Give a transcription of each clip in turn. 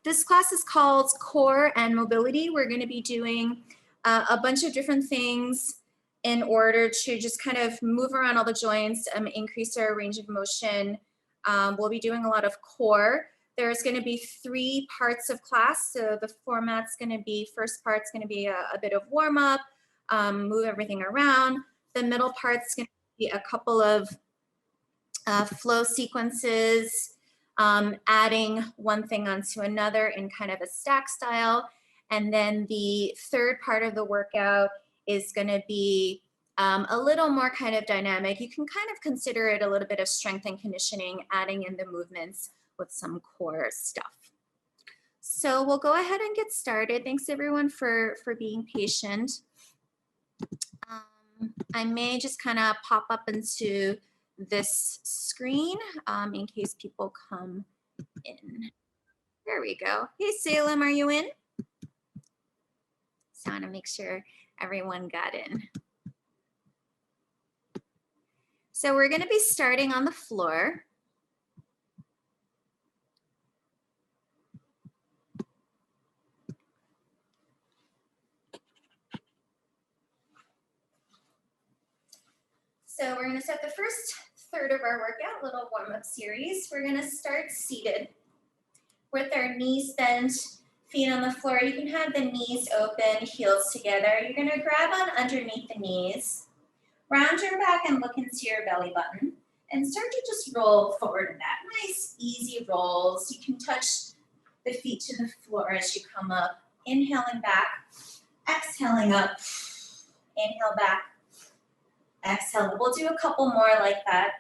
This class is called Core and Mobility. We're going to be doing a bunch of different things in order to just kind of move around all the joints, increase our range of motion. We'll be doing a lot of core. There's going to be 3 parts of class. So the format's going to be, first part's going to be a bit of warm up, move everything around. The middle part's going to be a couple of flow sequences, adding one thing onto another in kind of a stack style. And then the third part of the workout is going to be a little more kind of dynamic. You can kind of consider it a little bit of strength and conditioning, adding in the movements with some core stuff. So we'll go ahead and get started. Thanks everyone for being patient. I may just kind of pop up into this screen in case people come in. There we go. Hey Salem, are you in? So I want to make sure everyone got in. So we're going to be starting on the floor. So we're going to set the first third of our workout, little warm-up series. We're going to start seated with our knees bent, feet on the floor. You can have the knees open, heels together. You're going to grab on underneath the knees, round your back and look into your belly button, and start to just roll forward in that. Nice, easy rolls. You can touch the feet to the floor as you come up. Inhaling back, exhaling up, inhale back, exhale. We'll do a couple more like that.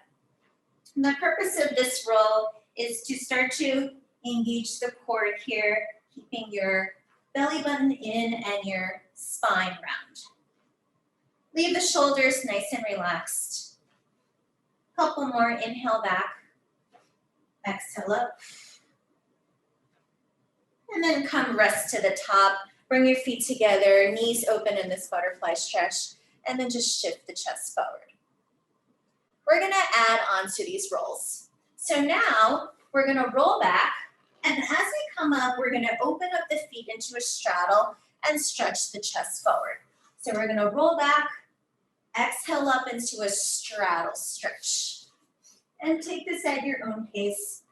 And the purpose of this roll is to start to engage the core here, keeping your belly button in and your spine round. Leave the shoulders nice and relaxed. Couple more, inhale back, exhale up. And then come rest to the top. Bring your feet together, knees open in this butterfly stretch, and then just shift the chest forward. We're gonna add on to these rolls. So now we're gonna roll back, and as we come up, we're gonna open up the feet into a straddle and stretch the chest forward. So we're gonna roll back, exhale up into a straddle stretch. And take this at your own pace.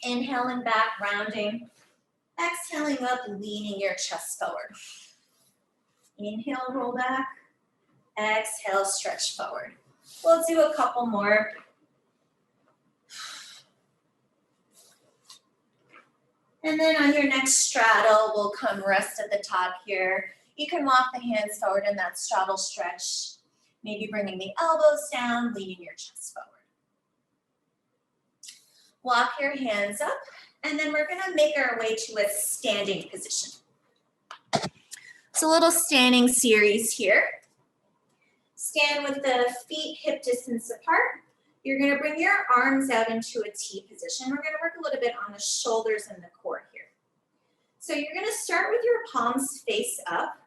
Inhaling back, rounding. Exhaling up, leaning your chest forward. Inhale, roll back. Exhale, stretch forward. We'll do a couple more. And then on your next straddle, we'll come rest at the top here. You can walk the hands forward in that straddle stretch. Maybe bringing the elbows down, leaning your chest forward. Walk your hands up, and then we're gonna make our way to a standing position. It's a little standing series here. Stand with the feet hip distance apart. You're gonna bring your arms out into a T position. We're gonna work a little bit on the shoulders and the core here. So you're gonna start with your palms face up.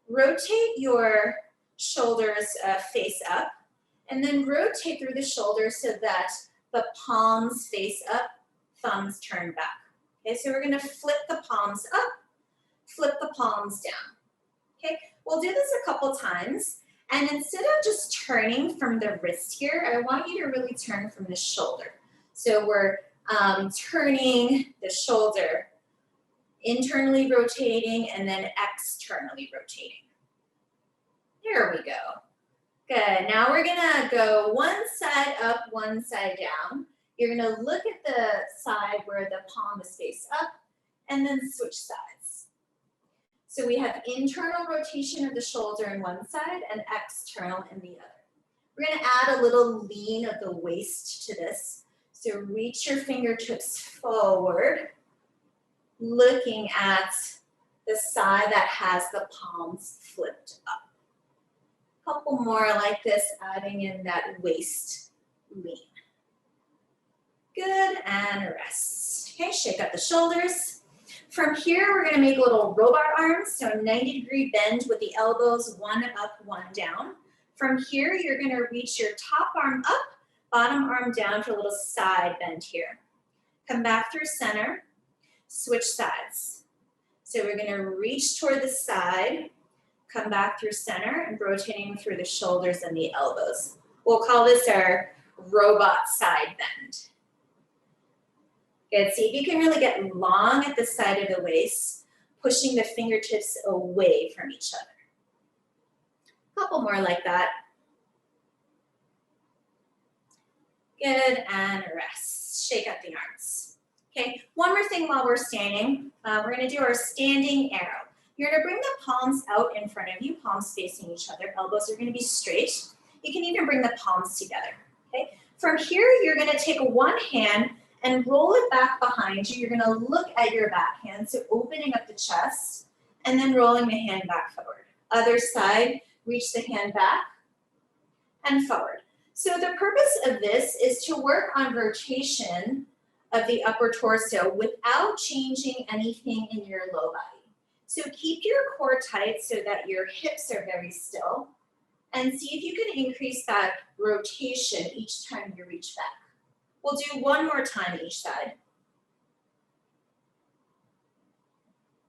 Rotate your shoulders face up, and then rotate through the shoulders so that the palms face up, thumbs turn back. Okay, so we're gonna flip the palms up, flip the palms down. Okay, we'll do this a couple times. And instead of just turning from the wrist here, I want you to really turn from the shoulder. So we're turning the shoulder, internally rotating, and then externally rotating. There we go. Good. Now we're gonna go one side up, one side down. You're gonna look at the side where the palm is face up, and then switch sides. So we have internal rotation of the shoulder in one side and external in the other. We're gonna add a little lean of the waist to this. So reach your fingertips forward, looking at the side that has the palms flipped up. Couple more like this, adding in that waist lean. Good, and rest. Okay, shake out the shoulders. From here, we're gonna make little robot arms, so 90-degree bend with the elbows, one up, one down. From here, you're gonna reach your top arm up, bottom arm down for a little side bend here. Come back through center. switch sides. So we're gonna reach toward the side, come back through center and rotating through the shoulders and the elbows. We'll call this our robot side bend. Good, see if you can really get long at the side of the waist, pushing the fingertips away from each other. A couple more like that. Good, and rest. Shake out the arms. Okay, one more thing while we're standing. We're gonna do our standing arrow. You're gonna bring the palms out in front of you, palms facing each other. Elbows are gonna be straight. You can even bring the palms together, okay? From here, you're gonna take one hand and roll it back behind you. You're gonna look at your back hand, so opening up the chest, and then rolling the hand back forward. Other side, reach the hand back and forward. So the purpose of this is to work on rotation of the upper torso without changing anything in your low body. So keep your core tight so that your hips are very still, and see if you can increase that rotation each time you reach back. We'll do one more time each side.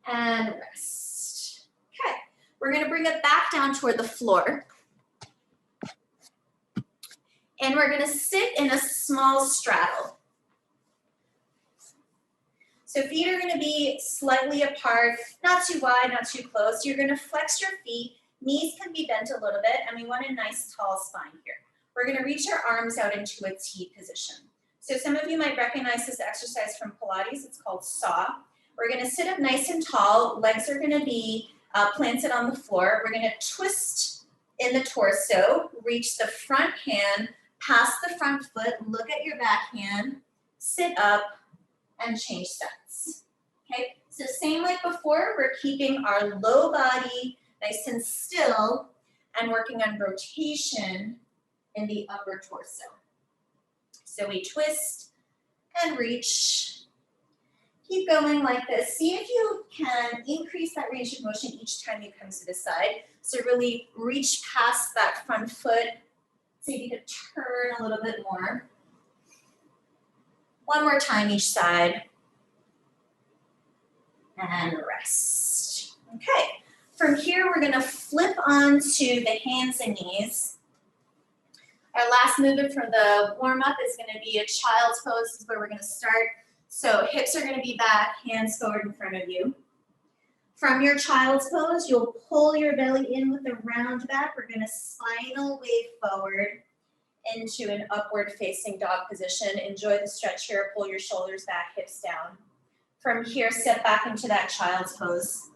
And rest. Okay, we're gonna bring it back down toward the floor. And we're gonna sit in a small straddle. So feet are gonna be slightly apart, not too wide, not too close. You're gonna flex your feet, knees can be bent a little bit, and we want a nice tall spine here. We're gonna reach our arms out into a T position. So some of you might recognize this exercise from Pilates, it's called saw. We're gonna sit up nice and tall, legs are gonna be planted on the floor. We're gonna twist in the torso, reach the front hand, pass the front foot, look at your back hand, sit up, and change stance. Okay, so same like before, we're keeping our low body nice and still and working on rotation in the upper torso. So we twist and reach. Keep going like this. See if you can increase that range of motion each time you come to the side. So really reach past that front foot. See if you can turn a little bit more. One more time each side. And rest. Okay, from here we're gonna flip onto the hands and knees. Our last movement for the warm-up is gonna be a child's pose. This is where we're gonna start. So hips are gonna be back, hands forward in front of you. From your child's pose, you'll pull your belly in with a round back. We're gonna spinal wave forward into an upward facing dog position. Enjoy the stretch here, pull your shoulders back, hips down. From here, step back into that child's pose.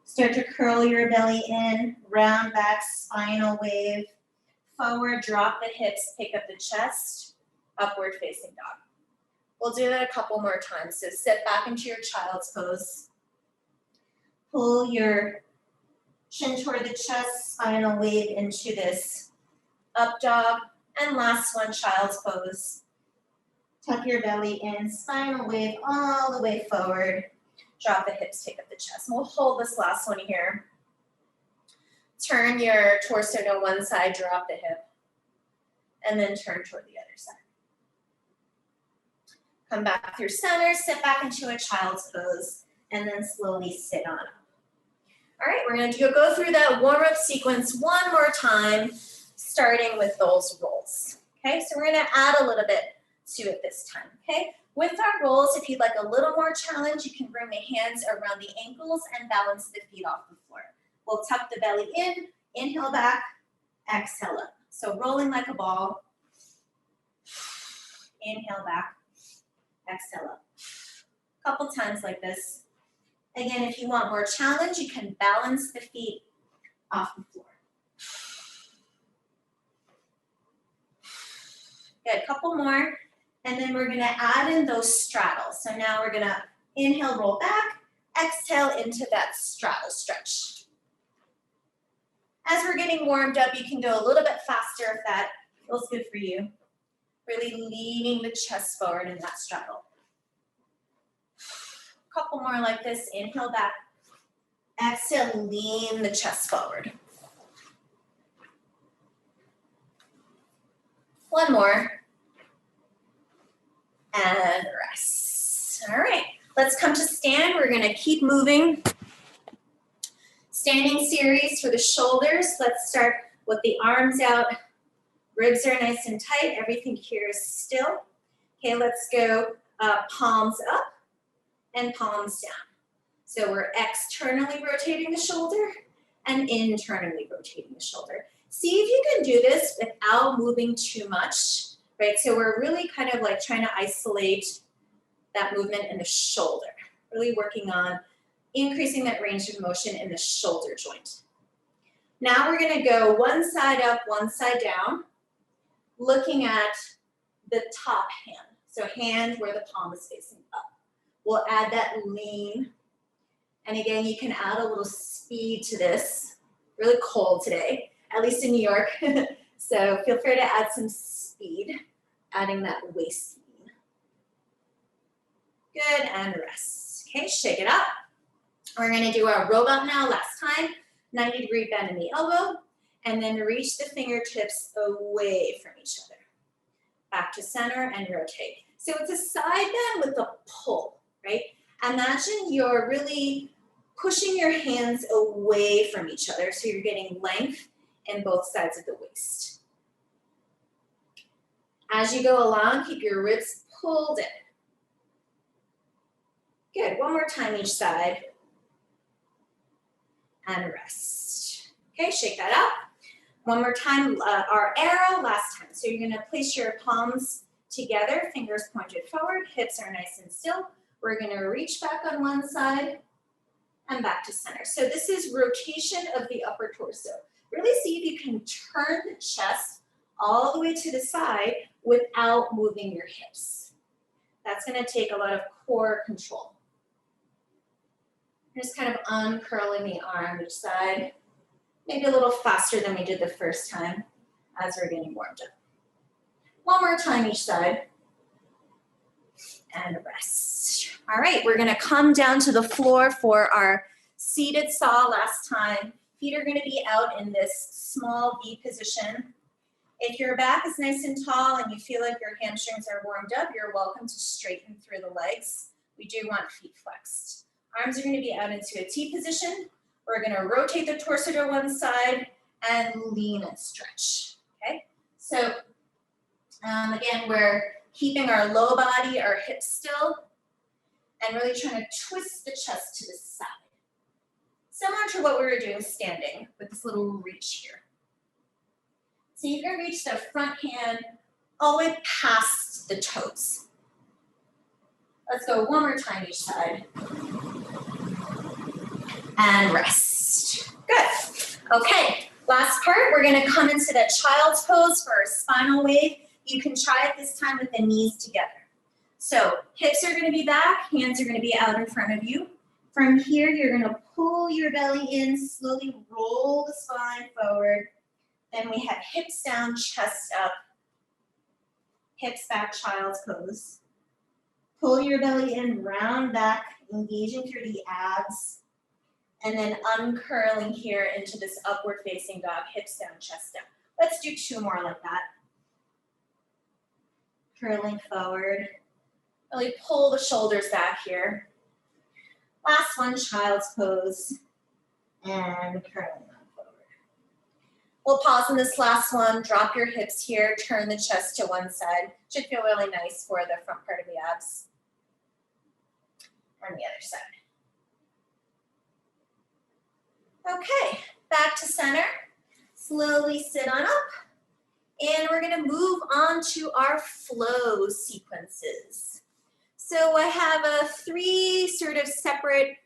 Start to curl your belly in, round back, spinal wave, forward, drop the hips, pick up the chest, upward facing dog. We'll do that a couple more times. So sit back into your child's pose. Pull your chin toward the chest, spinal wave into this up dog. And last one, child's pose. Tuck your belly in, spinal wave all the way forward. Drop the hips, pick up the chest. We'll hold this last one here. Turn your torso to one side, drop the hip, and then turn toward the other side. Come back through center, sit back into a child's pose, and then slowly sit on up. All right, we're gonna go through that warm-up sequence one more time, starting with those rolls. Okay, so we're gonna add a little bit to it this time, okay? With our rolls, if you'd like a little more challenge, you can bring the hands around the ankles and balance the feet off the floor. We'll tuck the belly in, inhale back, exhale up. So rolling like a ball, inhale back, exhale up. A couple times like this. Again, if you want more challenge, you can balance the feet off the floor. Good, a couple more. And then we're gonna add in those straddles. So now we're gonna inhale, roll back, exhale into that straddle stretch. As we're getting warmed up, you can go a little bit faster if that feels good for you. Really leaning the chest forward in that straddle. A couple more like this, inhale back, exhale, lean the chest forward. One more. And rest. All right, Let's come to stand. We're gonna keep moving. Standing series for the shoulders. Let's start with the arms out. Ribs are nice and tight. Everything here is still. Okay, let's go palms up and palms down. So we're externally rotating the shoulder and internally rotating the shoulder. See if you can do this without moving too much, right? So we're really kind of like trying to isolate that movement in the shoulder, really working on increasing that range of motion in the shoulder joint. Now we're gonna go one side up, one side down, looking at the top hand. So hand where the palm is facing up. We'll add that lean. And again, you can add a little speed to this. Really cold today, at least in New York. So feel free to add some speed, adding that waist lean. Good, and rest. Okay, shake it up. We're gonna do our robot now, last time. 90-degree bend in the elbow, and then reach the fingertips away from each other. Back to center and rotate. So it's a side bend with a pull, right? Imagine you're really pushing your hands away from each other so you're getting length in both sides of the waist. As you go along, keep your ribs pulled in. Good, one more time each side. And rest. Okay, shake that up. One more time, our arrow, last time. So you're gonna place your palms together, fingers pointed forward, hips are nice and still. We're gonna reach back on one side and back to center. So this is rotation of the upper torso. Really see if you can turn the chest all the way to the side without moving your hips. That's gonna take a lot of core control. Just kind of uncurling the arm each side, maybe a little faster than we did the first time as we're getting warmed up. One more time each side, and rest. All right, we're gonna come down to the floor for our seated saw last time. Feet are gonna be out in this small V position. If your back is nice and tall and you feel like your hamstrings are warmed up, you're welcome to straighten through the legs. We do want feet flexed. Arms are gonna be out into a T position. We're gonna rotate the torso to one side and lean and stretch, okay? So again, we're keeping our low body, our hips still, and really trying to twist the chest to the side. Similar to what we were doing standing with this little reach here. So you can reach the front hand all the way past the toes. Let's go one more time each side. And rest. Good. Okay, last part, we're gonna come into that child's pose for our spinal wave. You can try it this time with the knees together. So hips are gonna be back, hands are gonna be out in front of you. From here, you're gonna pull your belly in, slowly roll the spine forward. Then we have hips down, chest up, hips back, child's pose. Pull your belly in, round back, engaging through the abs. And then uncurling here into this upward facing dog, hips down, chest down. Let's do two more like that. Curling forward. Really pull the shoulders back here. Last one, child's pose. And curling on forward. We'll pause in this last one, drop your hips here, turn the chest to one side. Should feel really nice for the front part of the abs. And the other side. Okay, back to center. Slowly sit on up. And we're gonna move on to our flow sequences. So I have three sort of separate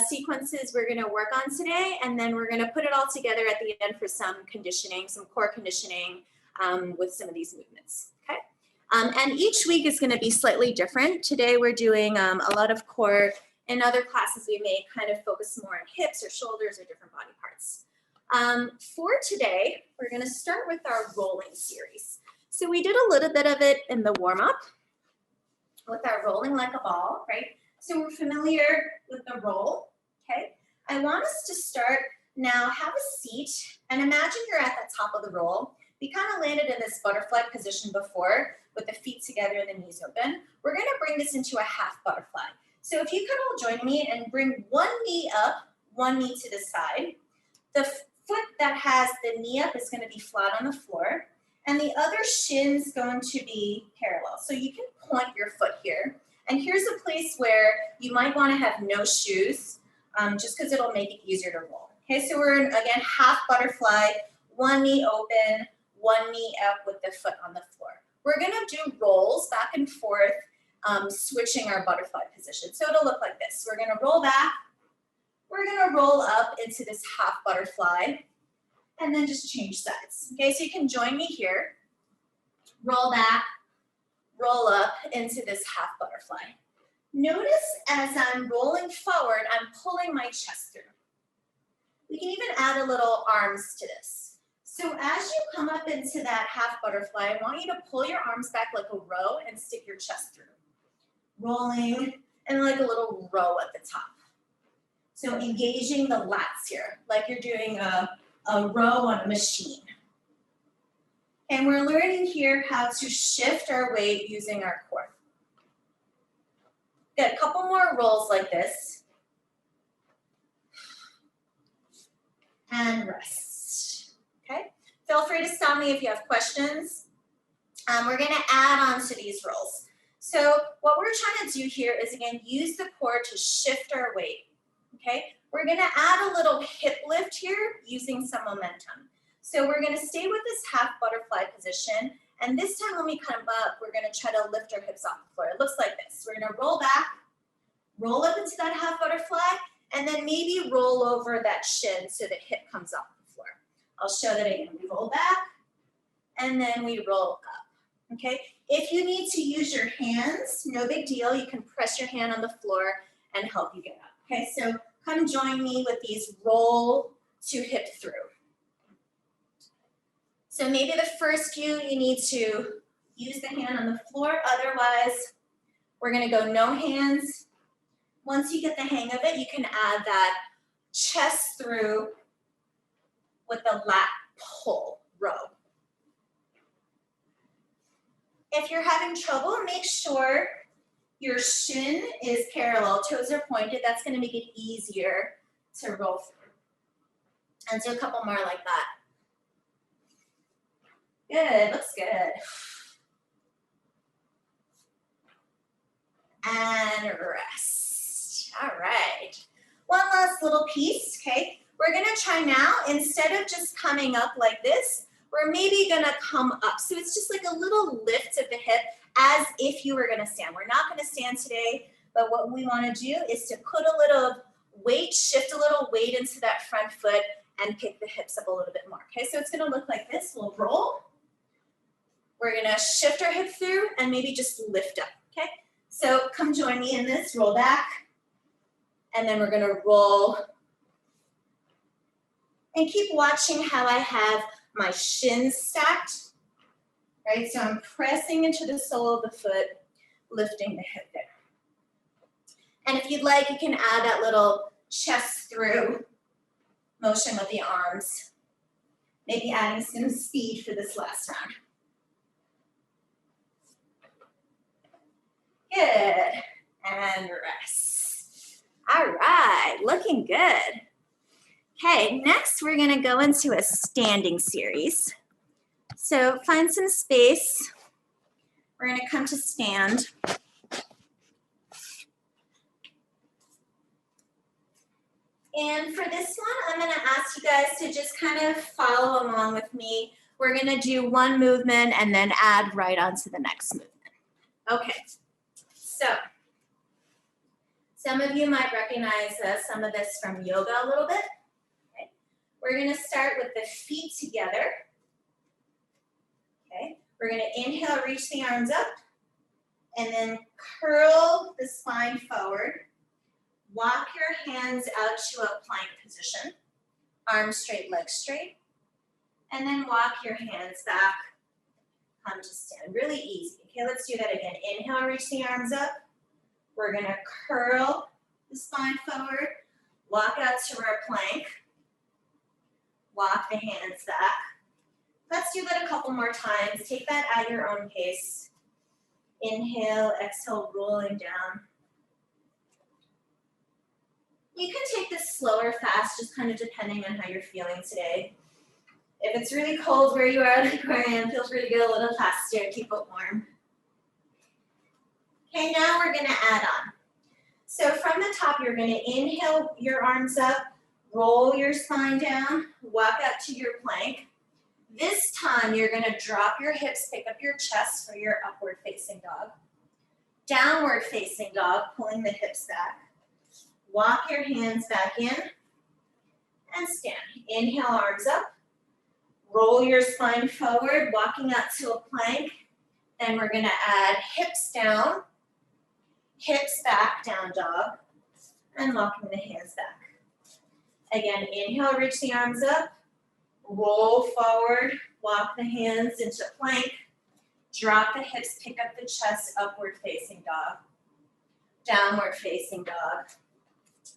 sequences we're gonna work on today, and then we're gonna put it all together at the end for some conditioning, some core conditioning with some of these movements, okay? And each week is gonna be slightly different. Today we're doing a lot of core. In other classes, we may kind of focus more on hips or shoulders or different body parts. For today, we're gonna start with our rolling series. So we did a little bit of it in the warm-up with our rolling like a ball, right? So we're familiar with the roll, okay? I want us to start now, have a seat, and imagine you're at the top of the roll. We kind of landed in this butterfly position before with the feet together and the knees open. We're gonna bring this into a half butterfly. So if you could all join me and bring one knee up, one knee to the side. The foot that has the knee up is going to be flat on the floor, and the other shin's going to be parallel. So you can point your foot here. And here's a place where you might want to have no shoes, just because it'll make it easier to roll. Okay, so we're in, again, half butterfly, one knee open, one knee up with the foot on the floor. We're going to do rolls back and forth, switching our butterfly position. So it'll look like this. We're going to roll back, we're going to roll up into this half butterfly, and then just change sides. Okay, so you can join me here. Roll back, roll up into this half butterfly. Notice as I'm rolling forward, I'm pulling my chest through. We can even add a little arms to this. So as you come up into that half butterfly, I want you to pull your arms back like a row and stick your chest through. Rolling and like a little row at the top. So engaging the lats here, like you're doing a row on a machine. And we're learning here how to shift our weight using our core. Get a couple more rolls like this. And rest, okay? Feel free to stop me if you have questions. We're gonna add on to these rolls. So what we're trying to do here is, again, use the core to shift our weight, okay? We're gonna add a little hip lift here using some momentum. So we're gonna stay with this half butterfly position, and this time when we come up, we're gonna try to lift our hips off the floor. It looks like this. We're gonna roll back, roll up into that half butterfly, and then maybe roll over that shin so the hip comes off the floor. I'll show that again. We roll back, and then we roll up, okay? If you need to use your hands, no big deal. You can press your hand on the floor and help you get up, okay? So come join me with these roll to hip through. So maybe the first few you need to use the hand on the floor. Otherwise, we're gonna go no hands. Once you get the hang of it, you can add that chest through with the lat pull row. If you're having trouble, make sure your shin is parallel, toes are pointed. That's gonna make it easier to roll through. And do a couple more like that. Good, looks good. And rest. All right. One last little piece, okay? We're gonna try now, instead of just coming up like this, we're maybe gonna come up. So it's just like a little lift of the hip as if you were gonna stand. We're not gonna stand today, but what we wanna do is to put a little weight, shift a little weight into that front foot and pick the hips up a little bit more, okay? So it's gonna look like this. We'll roll. We're gonna shift our hip through and maybe just lift up, okay? So come join me in this, roll back, and then we're gonna roll. And keep watching how I have my shins stacked, right? So I'm pressing into the sole of the foot, lifting the hip there. And if you'd like, you can add that little chest through motion with the arms, maybe adding some speed for this last round. Good, and rest. All right, looking good. Okay, next we're gonna go into a standing series. So find some space. We're gonna come to stand. And for this one, I'm gonna ask you guys to just kind of follow along with me. We're gonna do one movement and then add right onto the next movement. Okay. So, some of you might recognize some of this from yoga a little bit. Okay. We're gonna start with the feet together. Okay. We're gonna inhale, reach the arms up, and then curl the spine forward. Walk your hands out to a plank position. Arms straight, legs straight. And then walk your hands back. Come to stand, really easy. Okay, let's do that again. Inhale, reach the arms up. We're gonna curl the spine forward, walk out to our plank, walk the hands back. Let's do that a couple more times. Take that at your own pace. Inhale, exhale, rolling down. You can take this slow or fast, just kind of depending on how you're feeling today. If it's really cold where you are, like where I am, feel free to go a little faster, keep it warm. Okay, now we're gonna add on. So from the top, you're gonna inhale your arms up, roll your spine down, walk out to your plank. This time, you're gonna drop your hips, pick up your chest for your upward facing dog. Downward facing dog, pulling the hips back. Walk your hands back in and stand. Inhale, arms up. Roll your spine forward, walking out to a plank. Then we're gonna add hips down, hips back, down dog, and walking the hands back. Again, inhale, reach the arms up. Roll forward, walk the hands into plank. Drop the hips, pick up the chest, upward facing dog. Downward facing dog,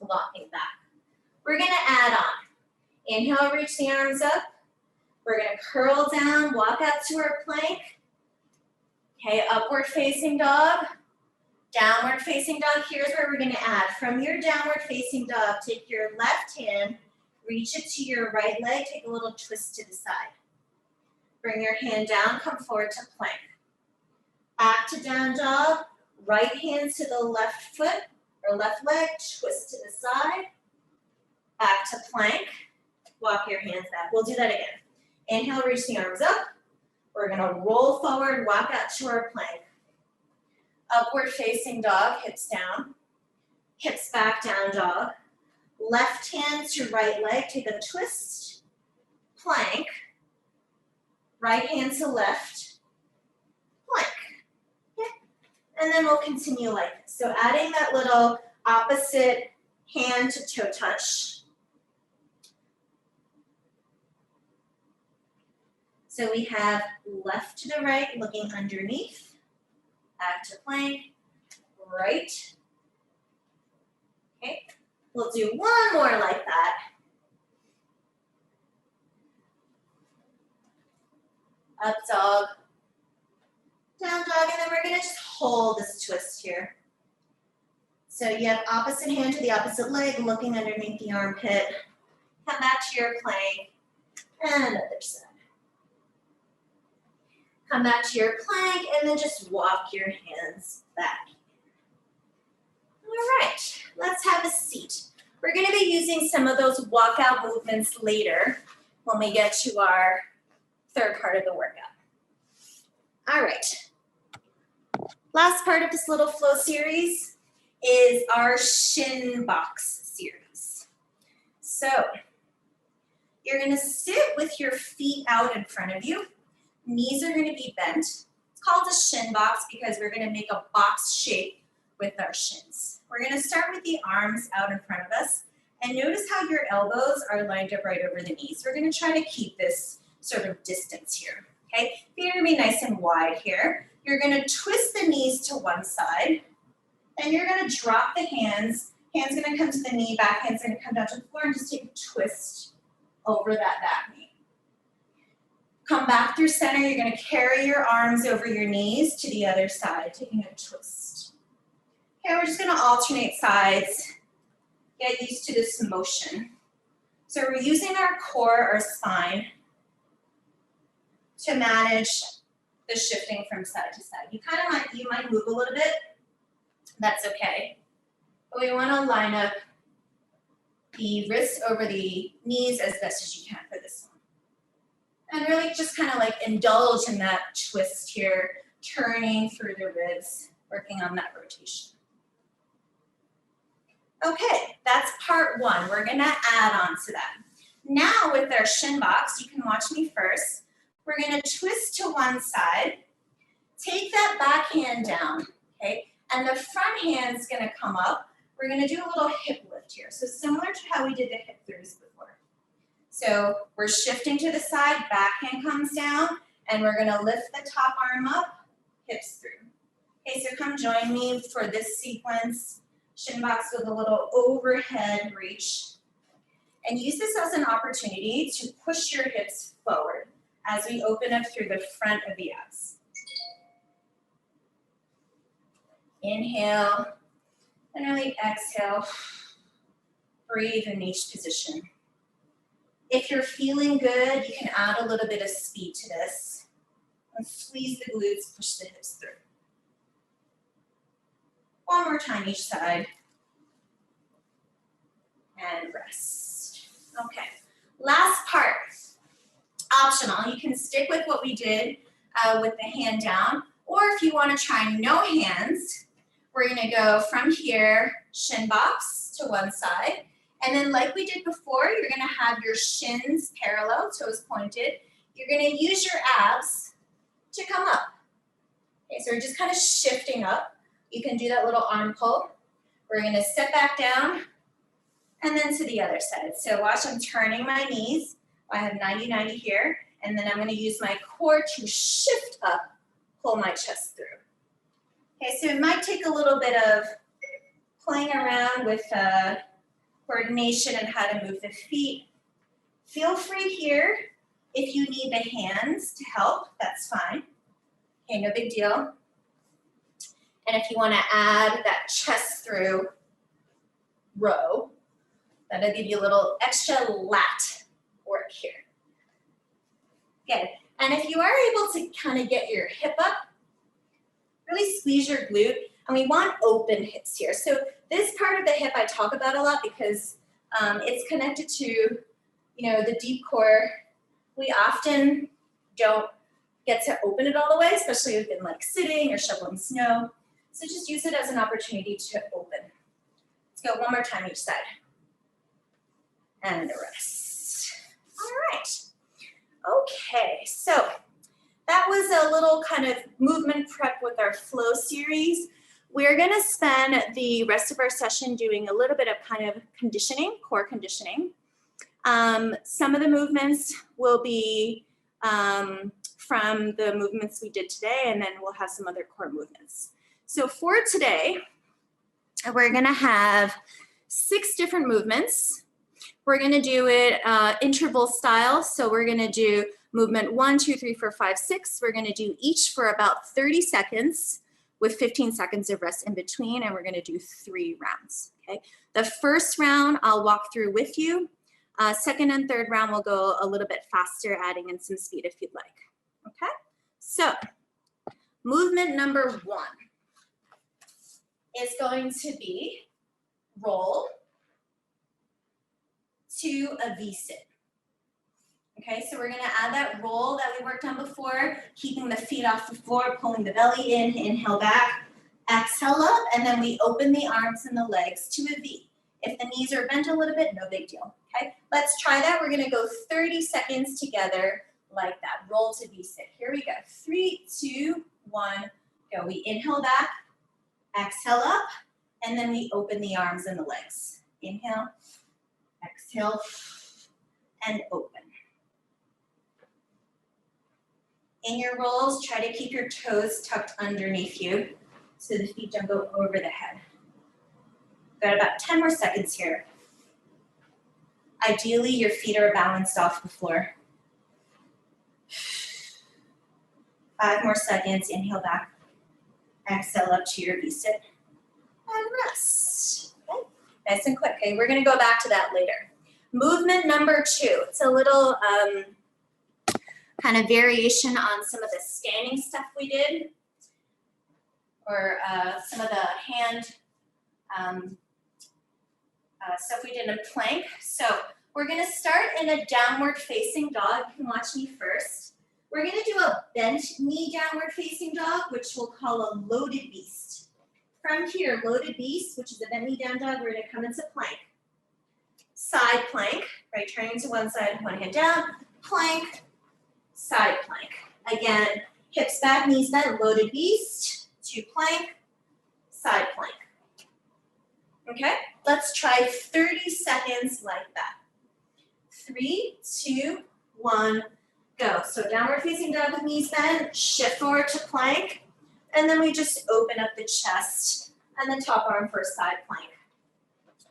walking back. We're gonna add on. Inhale, reach the arms up. We're gonna curl down, walk out to our plank. Okay, upward facing dog, downward facing dog. Here's where we're gonna add. From your downward facing dog, take your left hand, reach it to your right leg, take a little twist to the side. Bring your hand down, come forward to plank. Back to down dog, right hand to the left foot or left leg, twist to the side. Back to plank, walk your hands back. We'll do that again. Inhale, reach the arms up. We're gonna roll forward, walk out to our plank. Upward facing dog, hips down. Hips back, down dog. Left hand to right leg, take a twist. Plank. Right hand to left. Plank. Okay. And then we'll continue like this. So adding that little opposite hand to toe touch. So we have left to the right, looking underneath, back to plank, right. Okay, we'll do one more like that. Up dog, down dog, and then we're gonna just hold this twist here. So you have opposite hand to the opposite leg, looking underneath the armpit. Come back to your plank, and other side. Come back to your plank and then just walk your hands back. All right, let's have a seat. We're gonna be using some of those walkout movements later when we get to our third part of the workout. All right, last part of this little flow series is our shin box series. So you're gonna sit with your feet out in front of you. Knees are gonna be bent. It's called a shin box because we're gonna make a box shape with our shins. We're gonna start with the arms out in front of us, and notice how your elbows are lined up right over the knees. We're gonna try to keep this sort of distance here, okay? Feet are gonna be nice and wide here. You're gonna twist the knees to one side, and you're gonna drop the hands. Hands gonna come to the knee, back hand's gonna come down to the floor, and just take a twist over that back knee. Come back through center, you're gonna carry your arms over your knees to the other side, taking a twist. Okay, we're just gonna alternate sides, get used to this motion. So we're using our core, our spine, to manage the shifting from side to side. You might move a little bit, that's okay. But we wanna line up the wrists over the knees as best as you can for this one. And really just kind of like indulge in that twist here, turning through the ribs, working on that rotation. Okay, that's part one. We're gonna add on to that. Now with our shin box, you can watch me first. We're gonna twist to one side, take that back hand down, okay? And the front hand's gonna come up. We're gonna do a little hip lift here. So similar to how we did the hip throughs before. So we're shifting to the side, back hand comes down, and we're gonna lift the top arm up, hips through. Okay, so come join me for this sequence. Shin box with a little overhead reach. And use this as an opportunity to push your hips forward as we open up through the front of the abs. Inhale, and really exhale. Breathe in each position. If you're feeling good, you can add a little bit of speed to this. And squeeze the glutes, push the hips through. One more time each side. And rest. Okay, last part. Optional, you can stick with what we did with the hand down, or if you want to try no hands, we're going to go from here, shin box to one side, and then like we did before, you're going to have your shins parallel, toes pointed. You're going to use your abs to come up. Okay, so we're just kind of shifting up. You can do that little arm pull. We're going to sit back down, and then to the other side. So watch, I'm turning my knees. I have 90-90 here, and then I'm going to use my core to shift up, pull my chest through. Okay, so it might take a little bit of playing around with coordination and how to move the feet. Feel free here, if you need the hands to help, that's fine. Okay, no big deal. And if you want to add that chest through row, that'll give you a little extra lat work here. Good. And if you are able to kind of get your hip up, really squeeze your glute. And we want open hips here. So this part of the hip I talk about a lot because it's connected to, you know, the deep core. We often don't get to open it all the way, especially if you've been like sitting or shoveling snow. So just use it as an opportunity to open. Let's go one more time each side. And rest. All right. Okay, so that was a little kind of movement prep with our flow series. We're going to spend the rest of our session doing a little bit of kind of conditioning, core conditioning. Some of the movements will be from the movements we did today, and then we'll have some other core movements. So for today, we're going to have 6 different movements. We're going to do it interval style. So we're going to do movement 1, 2, 3, 4, 5, 6. We're going to do each for about 30 seconds with 15 seconds of rest in between, and we're going to do 3 rounds. Okay. The first round I'll walk through with you. Second and third round we'll go a little bit faster, adding in some speed if you'd like. Okay. So movement number 1 is going to be roll to a V-sit. Okay, so we're gonna add that roll that we worked on before, keeping the feet off the floor, pulling the belly in, inhale back, exhale up, and then we open the arms and the legs to a V. If the knees are bent a little bit, no big deal, okay? Let's try that. We're gonna go 30 seconds together like that, roll to V-sit. Here we go, 3, 2, 1, go. We inhale back, exhale up, and then we open the arms and the legs. Inhale, exhale, and open. In your rolls, try to keep your toes tucked underneath you so the feet don't go over the head. Got about 10 more seconds here. Ideally, your feet are balanced off the floor. 5 more seconds, inhale back. Exhale up to your V-sit. And rest. Okay. Nice and quick. Okay, we're gonna go back to that later. Movement number 2. It's a little kind of variation on some of the standing stuff we did, or some of the hand stuff we did in plank. So we're gonna start in a downward facing dog. You can watch me first. We're gonna do a bent knee downward facing dog, which we'll call a loaded beast. From here, loaded beast, which is a bent knee down dog, we're gonna come into plank. Side plank, right, turning to one side, one hand down, plank, side plank. Again, hips back, knees bent, loaded beast, to plank, side plank. Okay, let's try 30 seconds like that. 3, 2, 1, go. So downward facing dog with knees bent, shift forward to plank, and then we just open up the chest and the top arm for side plank.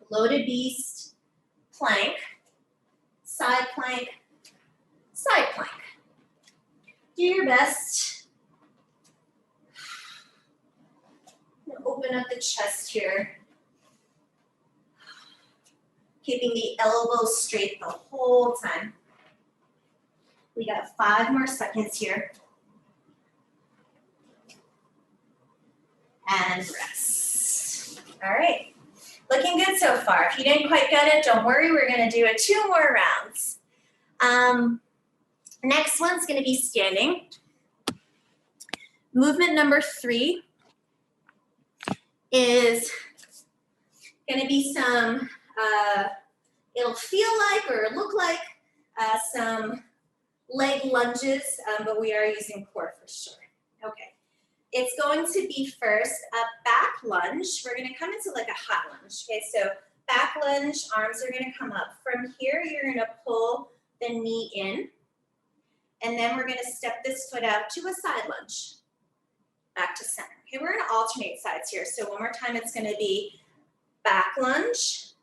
Loaded beast, plank, side plank, side plank. Do your best. Open up the chest here. keeping the elbows straight the whole time. We got 5 more seconds here. And rest. All right, looking good so far. If you didn't quite get it, don't worry, we're gonna do 2 more rounds. Next one's gonna be standing. Movement number 3 is gonna be some, it'll feel like or look like some leg lunges, but we are using core for sure. Okay, it's going to be first a back lunge. We're gonna come into like a hot lunge, okay? So back lunge, arms are gonna come up. From here, you're gonna pull the knee in, and then we're gonna step this foot out to a side lunge, back to center. Okay, we're gonna alternate sides here. So one more time, it's gonna be back lunge,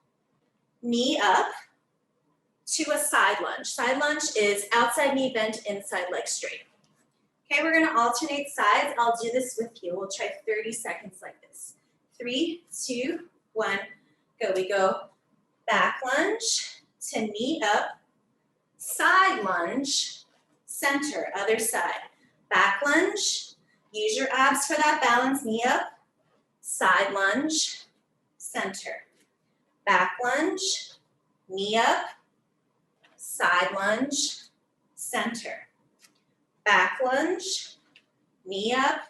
knee up, to a side lunge. Side lunge is outside knee bent, inside leg straight. Okay, we're gonna alternate sides. I'll do this with you. We'll try 30 seconds like this. 3, 2, 1, go. We go back lunge to knee up, side lunge, center, other side. Back lunge, use your abs for that balance, knee up, side lunge, center. Back lunge, knee up, side lunge, center. Back lunge, knee up,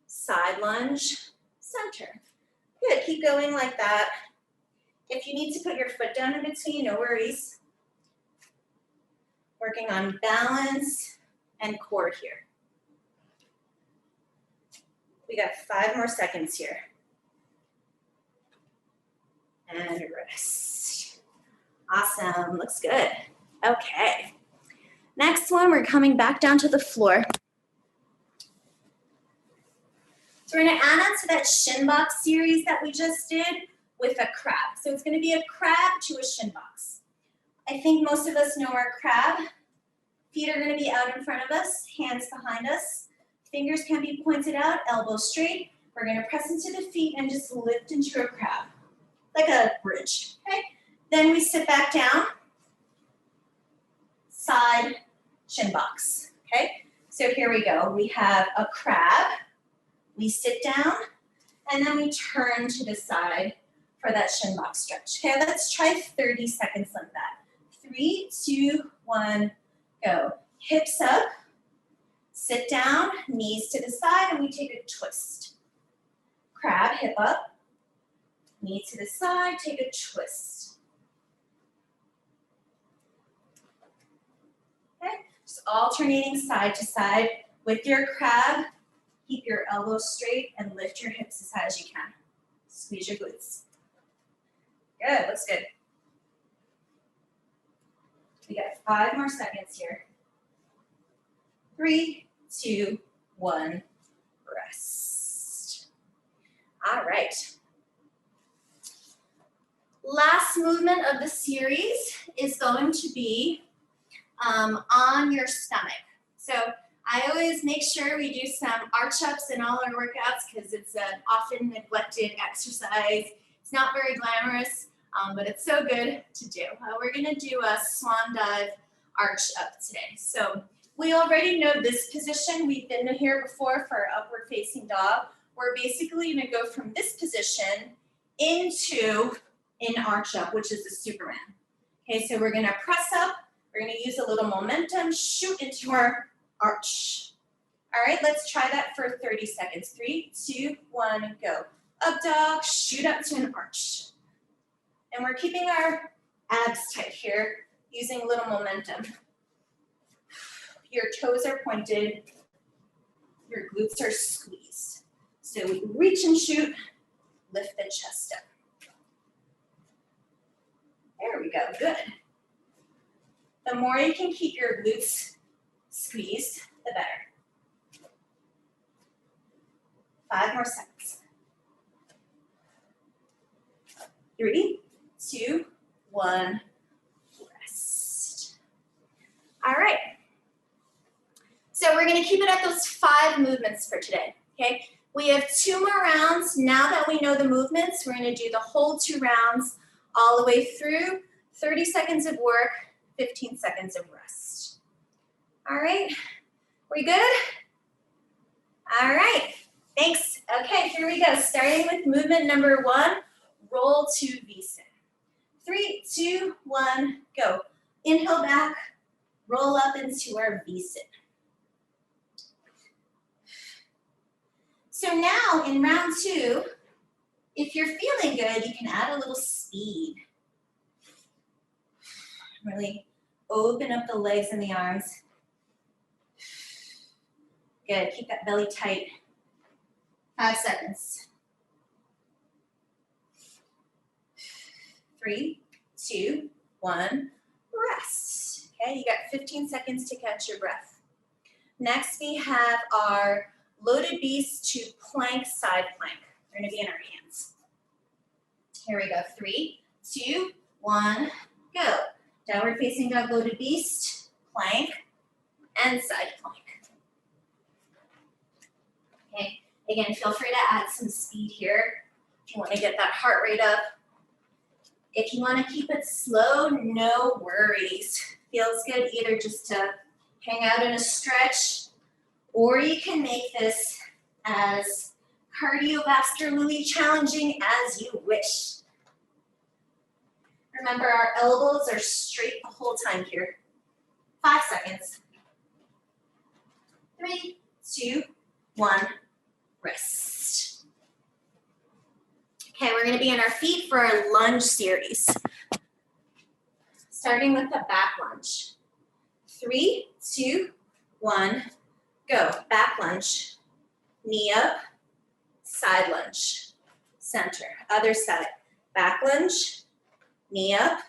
side lunge, center. Good, keep going like that. If you need to put your foot down in between, no worries. Working on balance and core here. We got 5 more seconds here. And rest. Awesome, looks good. Okay. Next one, we're coming back down to the floor. So we're gonna add on to that shin box series that we just did with a crab. So it's gonna be a crab to a shin box. I think most of us know our crab. Feet are gonna be out in front of us, hands behind us. Fingers can be pointed out, elbows straight. We're gonna press into the feet and just lift into a crab, like a bridge, okay? Then we sit back down, side shin box, okay? So here we go. We have a crab, we sit down, and then we turn to the side for that shin box stretch. Okay, let's try 30 seconds like that. 3, 2, 1, go. Hips up, sit down, knees to the side, and we take a twist. Crab, hip up, knee to the side, take a twist. Okay, just alternating side to side. With your crab, keep your elbows straight and lift your hips as high as you can. Squeeze your glutes. Good, looks good. We got 5 more seconds here. 3, 2, 1, rest. All right. Last movement of the series is going to be on your stomach. So I always make sure we do some arch-ups in all our workouts because it's an often neglected exercise. It's not very glamorous, but it's so good to do. We're gonna do a swan dive arch-up today. So we already know this position. We've been here before for upward facing dog. We're basically gonna go from this position into an arch-up, which is the Superman. Okay, so we're gonna press up. We're gonna use a little momentum, shoot into our arch. All right, let's try that for 30 seconds. 3, 2, 1, go. Up dog, shoot up to an arch. And we're keeping our abs tight here, using a little momentum. Your toes are pointed, your glutes are squeezed. So we reach and shoot, lift the chest up. There we go, good. The more you can keep your glutes squeezed, the better. 5 more seconds. 3, 2, 1, rest. All right. So we're gonna keep it at those 5 movements for today, okay? We have 2 more rounds. Now that we know the movements, we're gonna do the whole 2 rounds all the way through. 30 seconds of work, 15 seconds of rest. All right, we good? All right, thanks. Okay, here we go. Starting with movement number 1, roll to V-sit. 3, 2, 1, go. Inhale back, roll up into our V-sit. So now in round 2, if you're feeling good, you can add a little speed. Really open up the legs and the arms. Good, keep that belly tight. 5 seconds. 3, 2, 1, rest. Okay, you got 15 seconds to catch your breath. Next we have our loaded beast to plank side plank. We're gonna be in our hands. Here we go, 3, 2, 1, go. Downward facing dog, loaded beast, plank, and side plank. Okay, again, feel free to add some speed here if you want to get that heart rate up. If you want to keep it slow, no worries. Feels good either just to hang out in a stretch, or you can make this as cardiovascularly challenging as you wish. Remember, our elbows are straight the whole time here. 5 seconds. 3, 2, 1, rest. Okay, we're gonna be on our feet for our lunge series. Starting with the back lunge. 3, 2, 1, go. Back lunge, knee up, side lunge, center. Other side, back lunge, knee up,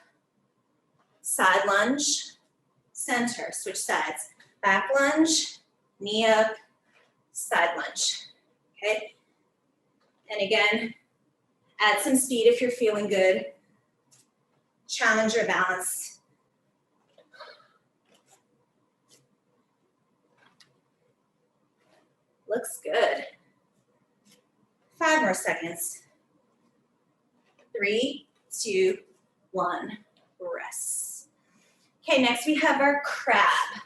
side lunge, center. Switch sides. Back lunge, knee up, side lunge. Okay? And again, add some speed if you're feeling good. Challenge your balance. Looks good. 5 more seconds. 3, 2, 1, rest. Okay, next we have our crab.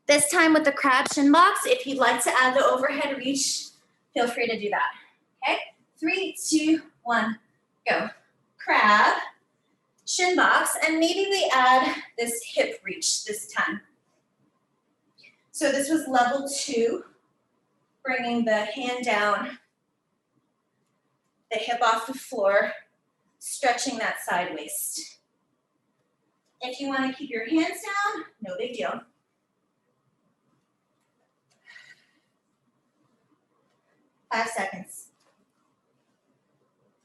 This time with the crab shin box, if you'd like to add the overhead reach, feel free to do that. Okay, 3, 2, 1, go. Crab, shin box, and maybe we add this hip reach this time. So this was level 2, bringing the hand down, the hip off the floor, stretching that side waist. If you want to keep your hands down, no big deal. 5 seconds.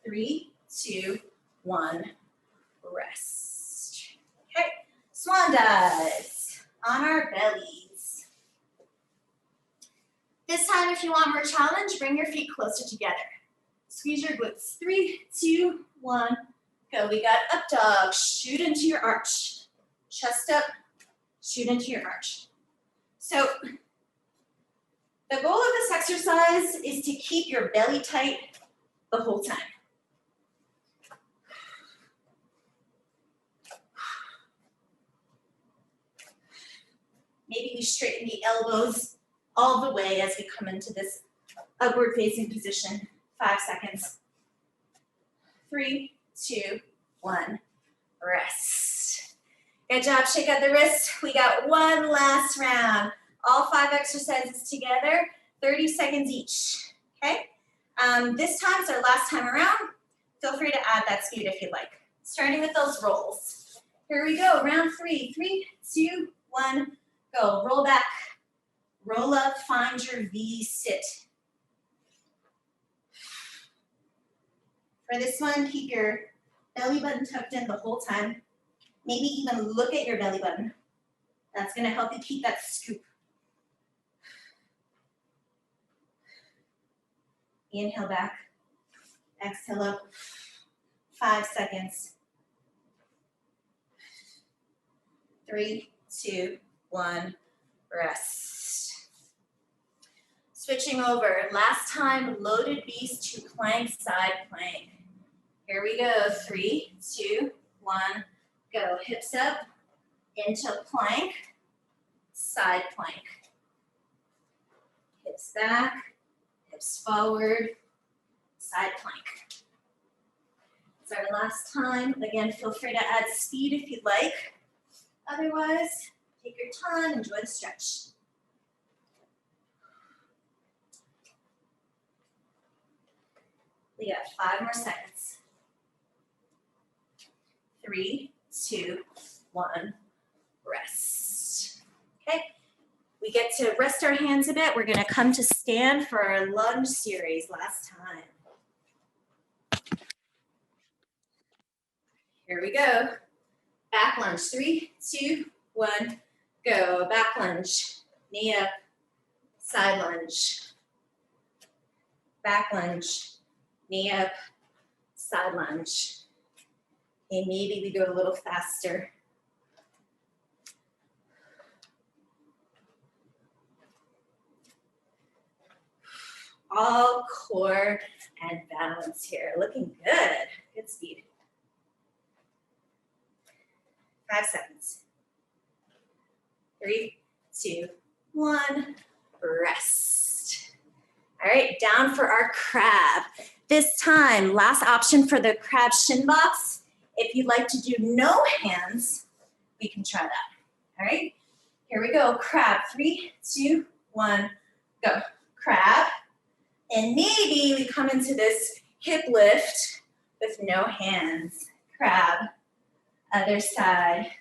3, 2, 1, rest. Okay, swan dives on our bellies. This time, if you want more challenge, bring your feet closer together. Squeeze your glutes. 3, 2, 1, go. We got up dog, shoot into your arch. Chest up, shoot into your arch. So the goal of this exercise is to keep your belly tight the whole time. Maybe we straighten the elbows all the way as we come into this upward facing position. 5 seconds. 3, 2, 1, rest. Good job, shake out the wrists. We got one last round. All 5 exercises together, 30 seconds each, okay? This time is our last time around. Feel free to add that speed if you'd like. Starting with those rolls. Here we go, round 3. 3, 2, 1, go. Roll back, roll up, find your V-sit. For this one, keep your belly button tucked in the whole time. Maybe even look at your belly button. That's gonna help you keep that scoop. Inhale back, exhale up, 5 seconds. 3, 2, 1, rest. Switching over, last time, loaded beast to plank, side plank. Here we go. 3, 2, 1, go. Hips up, into plank, side plank. Hips back, hips forward, side plank. It's our last time. Again, feel free to add speed if you'd like. Otherwise, take your time, enjoy the stretch. We got 5 more seconds. 3, 2, 1, rest. Okay, we get to rest our hands a bit. We're gonna come to stand for our lunge series last time. Here we go. Back lunge, 3, 2, 1, go. Back lunge, knee up, side lunge. Back lunge, knee up, side lunge. Okay, maybe we go a little faster. All core and balance here. Looking good. Good speed. 5 seconds. 3, 2, 1, rest. All right, down for our crab. This time, last option for the crab shin box. If you'd like to do no hands, we can try that. All right, here we go. Crab, 3, 2, 1, go. Crab, and maybe we come into this hip lift with no hands. Crab, other side.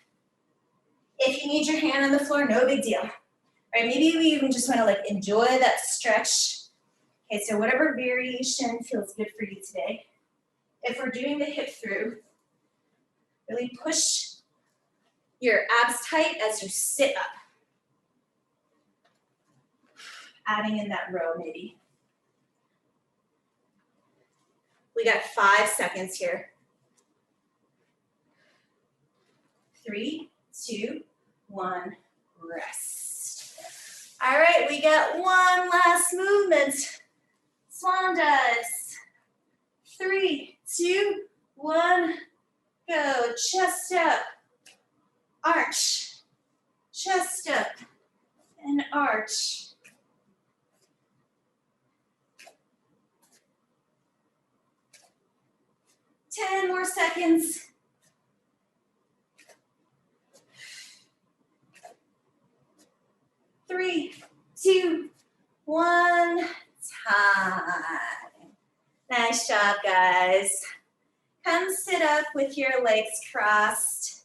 If you need your hand on the floor, no big deal. All right, maybe we even just want to like enjoy that stretch. Okay, so whatever variation feels good for you today. If we're doing the hip through, really push your abs tight as you sit up. Adding in that row maybe. We got 5 seconds here. 3, 2, 1, rest. All right, we got one last movement. Swan dives. 3, 2, 1, go. Chest up, arch, chest up, and arch. 10 more seconds. 3, 2, 1, time. Nice job, guys. Come sit up with your legs crossed.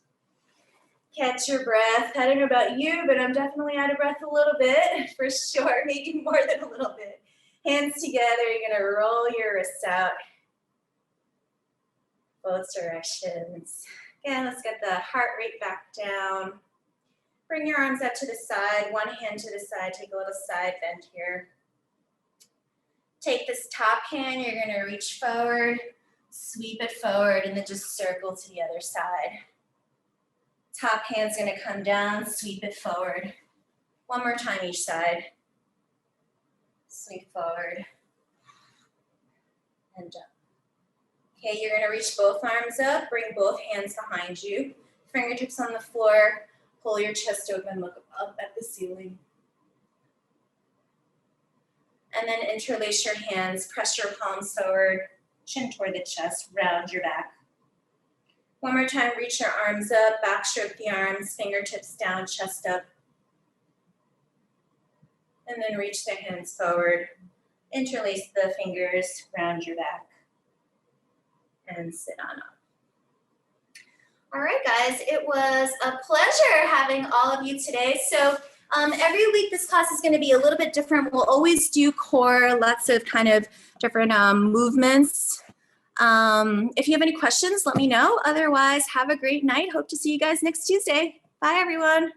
Catch your breath. I don't know about you, but I'm definitely out of breath a little bit, for sure, maybe more than a little bit. Hands together, you're gonna roll your wrists out. Both directions. Again, let's get the heart rate back down. Bring your arms up to the side, one hand to the side, take a little side bend here. Take this top hand, you're gonna reach forward, sweep it forward, and then just circle to the other side. Top hand's gonna come down, sweep it forward. One more time each side. Sweep forward, and down. Okay, you're gonna reach both arms up, bring both hands behind you, fingertips on the floor, pull your chest open, look up at the ceiling. And then interlace your hands, press your palms forward, chin toward the chest, round your back. One more time, reach your arms up, backstroke the arms, fingertips down, chest up. And then reach the hands forward, interlace the fingers, round your back, and sit on up. All right, guys, it was a pleasure having all of you today. So every week this class is going to be a little bit different. We'll always do core, lots of kind of different movements. If you have any questions, let me know. Otherwise, have a great night. Hope to see you guys next Tuesday. Bye, everyone.